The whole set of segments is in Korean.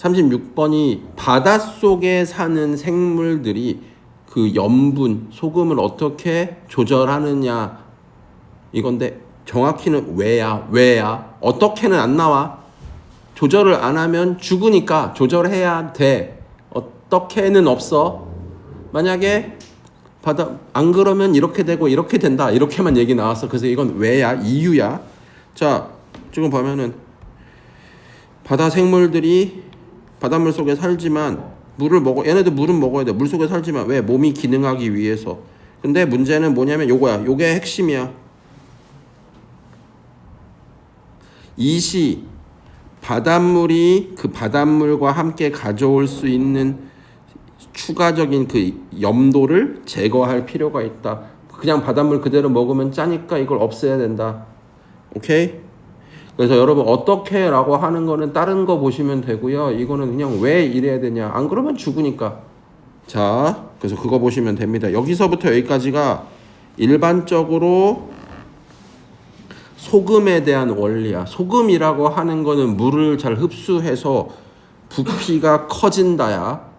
36번이 바닷속에 사는 생물들이 그 염분, 소금을 어떻게 조절하느냐 이건데 정확히는 왜야? 어떻게는 안 나와. 조절을 안 하면 죽으니까 조절해야 돼. 어떻게는 없어. 만약에 안 그러면 이렇게 되고 이렇게 된다. 이렇게만 얘기 나왔어. 그래서 이건 왜야? 이유야. 자, 지금 보면은 바다 생물들이 바닷물 속에 살지만 얘네들 물은 먹어야 돼. 물 속에 살지만 왜? 몸이 기능하기 위해서. 근데 문제는 뭐냐면 요거야. 요게 핵심이야. 이시 바닷물이 그 바닷물과 함께 가져올 수 있는 추가적인 그 염도를 제거할 필요가 있다. 그냥 바닷물 그대로 먹으면 짜니까 이걸 없애야 된다. 오케이? 그래서 여러분 어떻게 라고 하는 거는 다른 거 보시면 되고요. 이거는 그냥 왜 이래야 되냐. 안 그러면 죽으니까. 자, 그래서 그거 보시면 됩니다. 여기서부터 여기까지가 일반적으로 소금에 대한 원리야. 소금이라고 하는 거는 물을 잘 흡수해서 부피가 커진다야.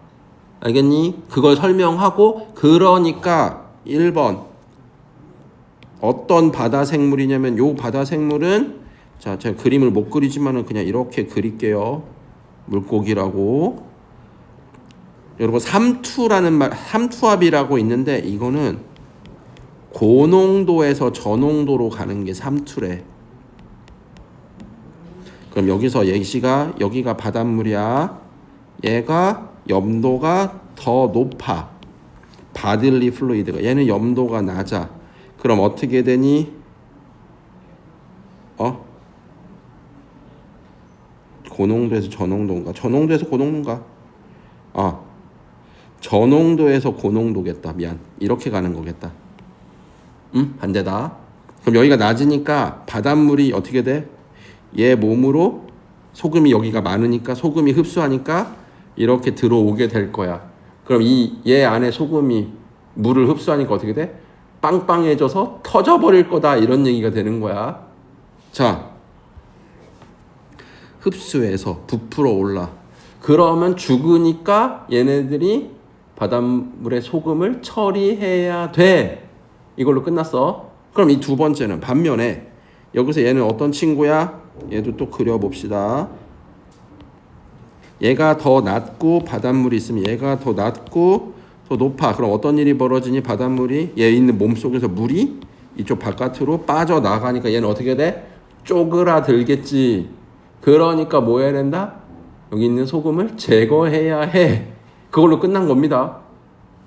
알겠니? 그걸 설명하고 그러니까 1번 어떤 바다 생물이냐면 요 바다 생물은 자, 제가 그림을 못 그리지만은 그냥 이렇게 그릴게요. 물고기라고. 여러분 삼투압이라고 있는데 이거는 고농도에서 저농도로 가는 게 삼투래. 그럼 여기서 예시가 여기가 바닷물이야. 얘가 염도가 더 높아. 바딜리 플루이드가 얘는 염도가 낮아. 그럼 어떻게 되니? 고농도에서 저농도인가? 저농도에서 고농도인가? 저농도에서 고농도겠다. 미안. 이렇게 가는 거겠다. 반대다. 그럼 여기가 낮으니까 바닷물이 어떻게 돼? 얘 몸으로 소금이 여기가 많으니까 소금이 흡수하니까 이렇게 들어오게 될 거야. 그럼 얘 안에 소금이 물을 흡수하니까 어떻게 돼? 빵빵해져서 터져버릴 거다. 이런 얘기가 되는 거야. 자, 흡수해서 부풀어 올라. 그러면 죽으니까 얘네들이 바닷물의 소금을 처리해야 돼. 이걸로 끝났어. 그럼 이 두 번째는 반면에 여기서 얘는 어떤 친구야? 얘도 또 그려봅시다. 얘가 더 낮고 바닷물이 있으면 얘가 더 낮고 더 높아. 그럼 어떤 일이 벌어지니? 바닷물이 얘 있는 몸속에서 물이 이쪽 바깥으로 빠져나가니까 얘는 어떻게 돼? 쪼그라들겠지. 그러니까 뭐 해야 된다? 여기 있는 소금을 제거해야 해. 그걸로 끝난 겁니다.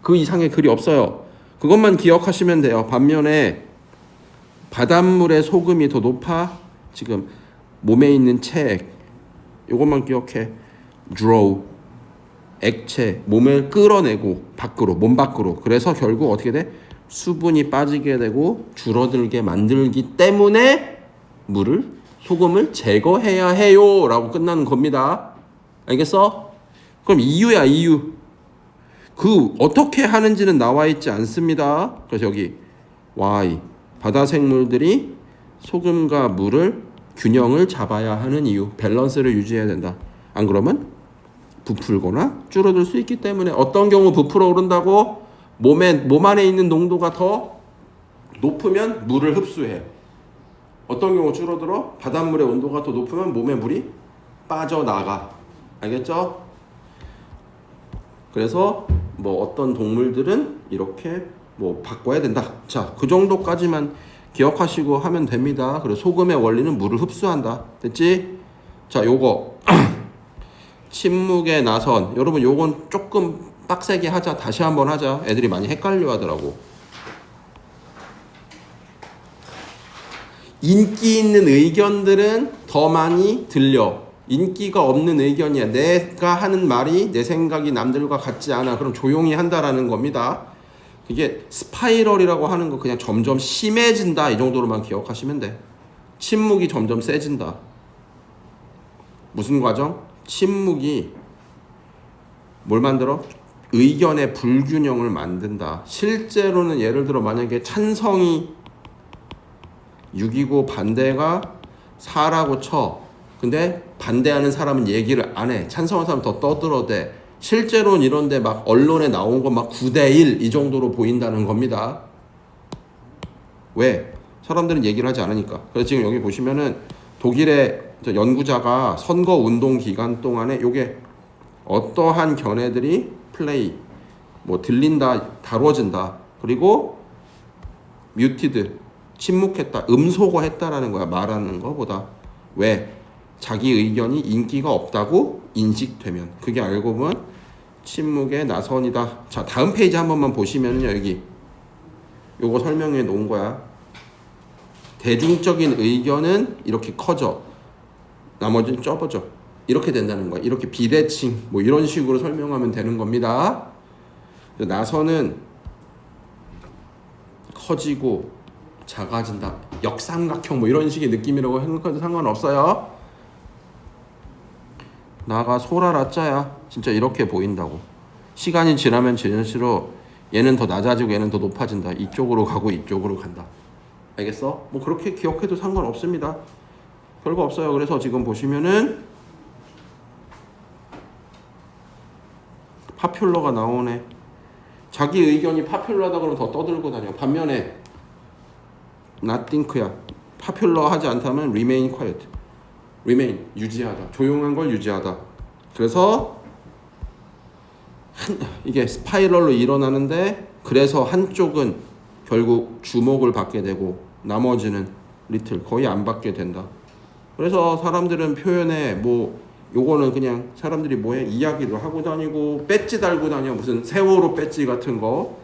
그 이상의 글이 없어요. 그것만 기억하시면 돼요. 반면에 바닷물의 소금이 더 높아. 지금 몸에 있는 책 이것만 기억해. draw 액체 몸을 끌어내고 밖으로 몸 밖으로. 그래서 결국 어떻게 돼? 수분이 빠지게 되고 줄어들게 만들기 때문에 소금을 제거해야 해요 라고 끝나는 겁니다. 알겠어? 그럼 이유야. 이유. 그 어떻게 하는지는 나와 있지 않습니다. 그래서 여기 Y 바다 생물들이 소금과 물을 균형을 잡아야 하는 이유, 밸런스를 유지해야 된다. 안 그러면 부풀거나 줄어들 수 있기 때문에. 어떤 경우 부풀어 오른다고? 몸 안에 있는 농도가 더 높으면 물을 흡수해. 어떤 경우 줄어들어? 바닷물의 온도가 더 높으면 몸에 물이 빠져나가. 알겠죠? 그래서 뭐 어떤 동물들은 이렇게 뭐 바꿔야 된다. 자, 그 정도까지만 기억하시고 하면 됩니다. 그리고 소금의 원리는 물을 흡수한다. 됐지? 자, 요거 침묵의 나선. 여러분 요건 조금 빡세게 하자. 다시 한번 하자. 애들이 많이 헷갈려 하더라고. 인기 있는 의견들은 더 많이 들려. 인기가 없는 의견이야. 내가 하는 말이 내 생각이 남들과 같지 않아. 그럼 조용히 한다라는 겁니다. 이게 스파이럴이라고 하는 거 그냥 점점 심해진다. 이 정도로만 기억하시면 돼. 침묵이 점점 세진다. 무슨 과정? 침묵이 뭘 만들어? 의견의 불균형을 만든다. 실제로는 예를 들어 만약에 찬성이 6이고 반대가 4라고 쳐. 근데 반대하는 사람은 얘기를 안 해. 찬성하는 사람 더 떠들어대. 실제로는 이런데 막 언론에 나온 거 막 9대1 이 정도로 보인다는 겁니다. 왜? 사람들은 얘기를 하지 않으니까. 그래서 지금 여기 보시면은 독일의 연구자가 선거 운동 기간 동안에 요게 어떠한 견해들이 플레이, 뭐 들린다, 다뤄진다, 그리고 뮤티드, 침묵했다, 음소거했다라는 거야. 말하는 거보다. 왜? 자기 의견이 인기가 없다고 인식되면. 그게 알고 보면 침묵의 나선이다. 자, 다음 페이지 한 번만 보시면요, 여기 요거 설명해 놓은 거야. 대중적인 의견은 이렇게 커져, 나머지는 좁아져. 이렇게 된다는 거야. 이렇게 비대칭 뭐 이런 식으로 설명하면 되는 겁니다. 나선은 커지고 작아진다, 역삼각형 뭐 이런 식의 느낌이라고 생각해도 상관없어요. 나가 소라라짜야. 진짜 이렇게 보인다고. 시간이 지나면 지날수록 얘는 더 낮아지고 얘는 더 높아진다. 이쪽으로 가고 이쪽으로 간다. 알겠어? 뭐 그렇게 기억해도 상관없습니다. 별거 없어요. 그래서 지금 보시면은 파퓰러가 나오네. 자기 의견이 파퓰러하다 그러면 더 떠들고 다녀. 반면에 nothink야. 파퓰러 하지 않다면 remain quiet. remain 유지하다. 조용한 걸 유지하다. 그래서 이게 스파이럴로 일어나는데, 그래서 한쪽은 결국 주목을 받게 되고 나머지는 리틀, 거의 안 받게 된다. 그래서 사람들은 표현에 뭐 요거는 그냥 사람들이 뭐해? 이야기를 하고 다니고 배지 달고 다녀. 무슨 세월호 배지 같은 거.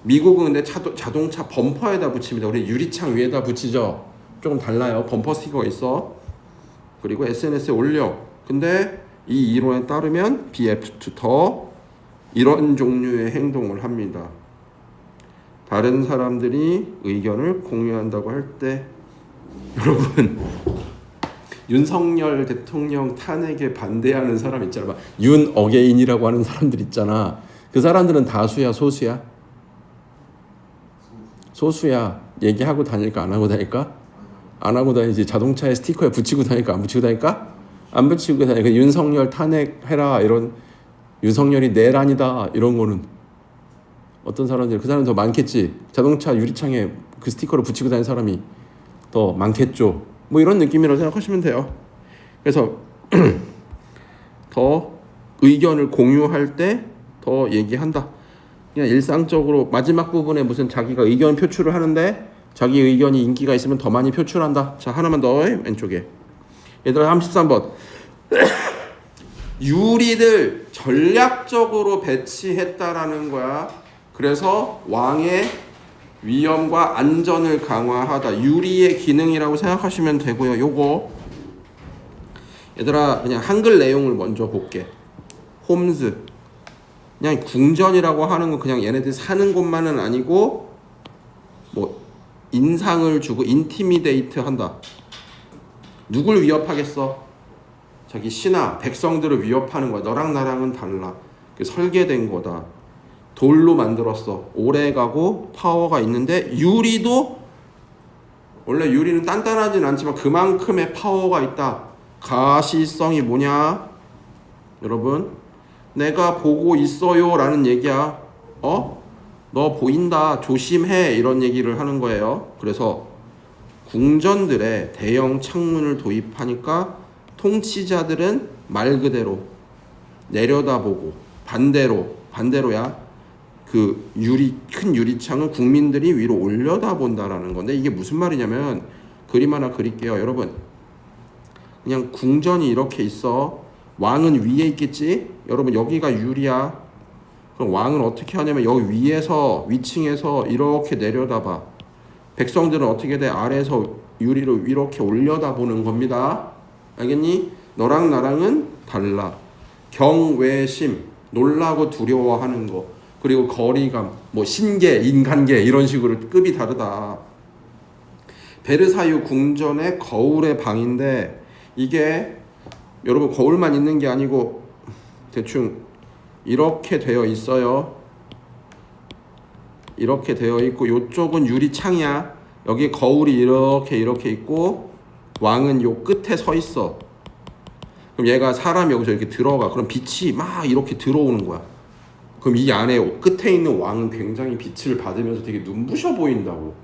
미국은 근데 자동차 범퍼에다 붙입니다. 우리 유리창 위에다 붙이죠. 조금 달라요. 범퍼 스티커가 있어. 그리고 SNS에 올려. 근데 이 이론에 따르면 BF2 이런 종류의 행동을 합니다. 다른 사람들이 의견을 공유한다고 할 때, 여러분 윤석열 대통령 탄핵에 반대하는 사람 있잖아. 막 윤 어게인이라고 하는 사람들 있잖아. 그 사람들은 다수야, 소수야? 소수야. 얘기하고 다닐까 안 하고 다닐까? 안 하고 다니지. 자동차에 스티커에 붙이고 다닐까 안 붙이고 다닐까? 안 붙이고 다니까. 윤석열 탄핵해라 이런, 윤석열이 내란이다 이런 거는 어떤 사람들, 그 사람은 더 많겠지. 자동차 유리창에 그 스티커를 붙이고 다니는 사람이 더 많겠죠. 뭐 이런 느낌이라고 생각하시면 돼요. 그래서 더 의견을 공유할 때 더 얘기한다. 그냥 일상적으로 마지막 부분에 무슨 자기가 의견 표출을 하는데 자기 의견이 인기가 있으면 더 많이 표출한다. 자, 하나만 더 왼쪽에. 얘들아 33번. 유리들 전략적으로 배치했다라는 거야. 그래서 왕의 위엄과 안전을 강화하다. 유리의 기능이라고 생각하시면 되고요. 요거 얘들아 그냥 한글 내용을 먼저 볼게. 홈즈. 그냥 궁전이라고 하는 건 그냥 얘네들 사는 곳만은 아니고 뭐 인상을 주고 인티미데이트 한다. 누굴 위협하겠어? 자기 신하, 백성들을 위협하는 거야. 너랑 나랑은 달라. 설계된 거다. 돌로 만들었어. 오래가고 파워가 있는데, 유리도 원래 유리는 단단하진 않지만 그만큼의 파워가 있다. 가시성이 뭐냐? 여러분, 내가 보고 있어요 라는 얘기야. 너 보인다, 조심해, 이런 얘기를 하는 거예요. 그래서 궁전들의 대형 창문을 도입하니까 통치자들은 말 그대로 내려다보고, 반대로야, 그 큰 유리창을 국민들이 위로 올려다본다라는 건데, 이게 무슨 말이냐면, 그림 하나 그릴게요. 여러분, 그냥 궁전이 이렇게 있어. 왕은 위에 있겠지? 여러분, 여기가 유리야. 그럼 왕은 어떻게 하냐면 여기 위층에서 이렇게 내려다봐. 백성들은 어떻게 돼? 아래에서 유리로 이렇게 올려다보는 겁니다. 알겠니? 너랑 나랑은 달라. 경외심, 놀라고 두려워하는 거, 그리고 거리감, 뭐 신계, 인간계 이런 식으로 급이 다르다. 베르사유 궁전의 거울의 방인데, 이게 여러분 거울만 있는 게 아니고 대충 이렇게 되어 있어요. 이렇게 되어 있고, 요쪽은 유리창이야. 여기 거울이 이렇게 있고, 왕은 요 끝에 서 있어. 그럼 얘가 사람이 여기서 이렇게 들어가. 그럼 빛이 막 이렇게 들어오는 거야. 그럼 이 안에 끝에 있는 왕은 굉장히 빛을 받으면서 되게 눈부셔 보인다고.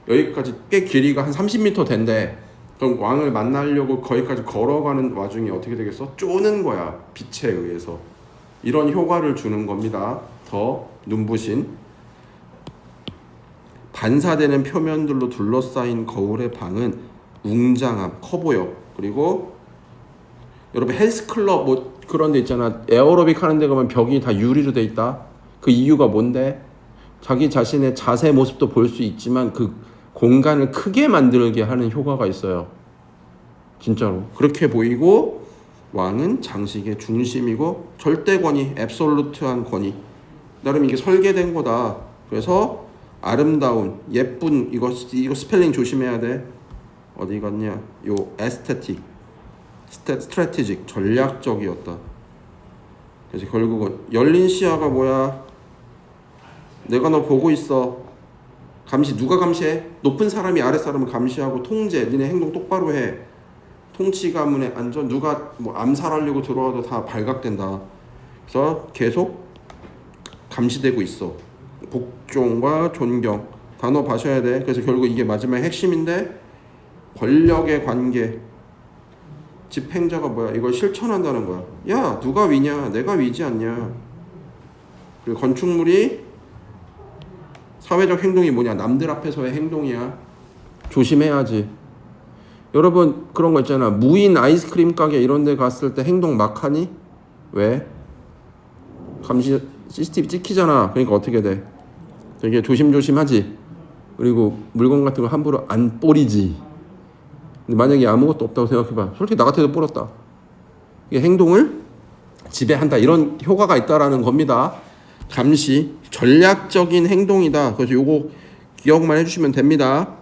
여기까지 꽤 길이가 한 30m 된대. 그럼 왕을 만나려고 거기까지 걸어가는 와중에 어떻게 되겠어? 쪼는 거야. 빛에 의해서. 이런 효과를 주는 겁니다. 더 눈부신. 반사되는 표면들로 둘러싸인 거울의 방은 웅장함, 커 보여. 그리고 여러분 헬스클럽 뭐 그런 데 있잖아. 에어로빅 하는 데 가면 벽이 다 유리로 돼 있다. 그 이유가 뭔데? 자기 자신의 자세 모습도 볼 수 있지만 그 공간을 크게 만들게 하는 효과가 있어요. 진짜로. 그렇게 보이고 왕은 장식의 중심이고 절대 권위, 앱솔루트한 권위. 나름 이게 설계된 거다. 그래서 아름다운, 예쁜 이거 스펠링 조심해야 돼. 어디 갔냐? 요 에스테틱, 스트래티직, 전략적이었다. 그래서 결국은 열린 시야가 뭐야? 내가 너 보고 있어. 감시 누가 감시해? 높은 사람이 아래 사람을 감시하고 통제. 니네 행동 똑바로 해. 통치 가문의 안전. 누가 뭐 암살하려고 들어와도 다 발각된다. 그래서 계속 감시되고 있어. 복종과 존경. 단어 봐셔야 돼. 그래서 결국 이게 마지막 핵심인데 권력의 관계. 집행자가 뭐야? 이걸 실천한다는 거야. 야, 누가 위냐? 내가 위지 않냐? 그리고 건축물이 사회적 행동이 뭐냐? 남들 앞에서의 행동이야. 조심해야지. 여러분 그런 거 있잖아. 무인 아이스크림 가게 이런 데 갔을 때 행동 막 하니? 왜? 감시 CCTV 찍히잖아. 그러니까 어떻게 돼? 되게 조심조심하지. 그리고 물건 같은 거 함부로 안 뿌리지. 근데 만약에 아무것도 없다고 생각해봐. 솔직히 나 같아도 뿌렸다. 이게 행동을 지배한다. 이런 효과가 있다라는 겁니다. 감시, 전략적인 행동이다. 그래서 요거 기억만 해주시면 됩니다.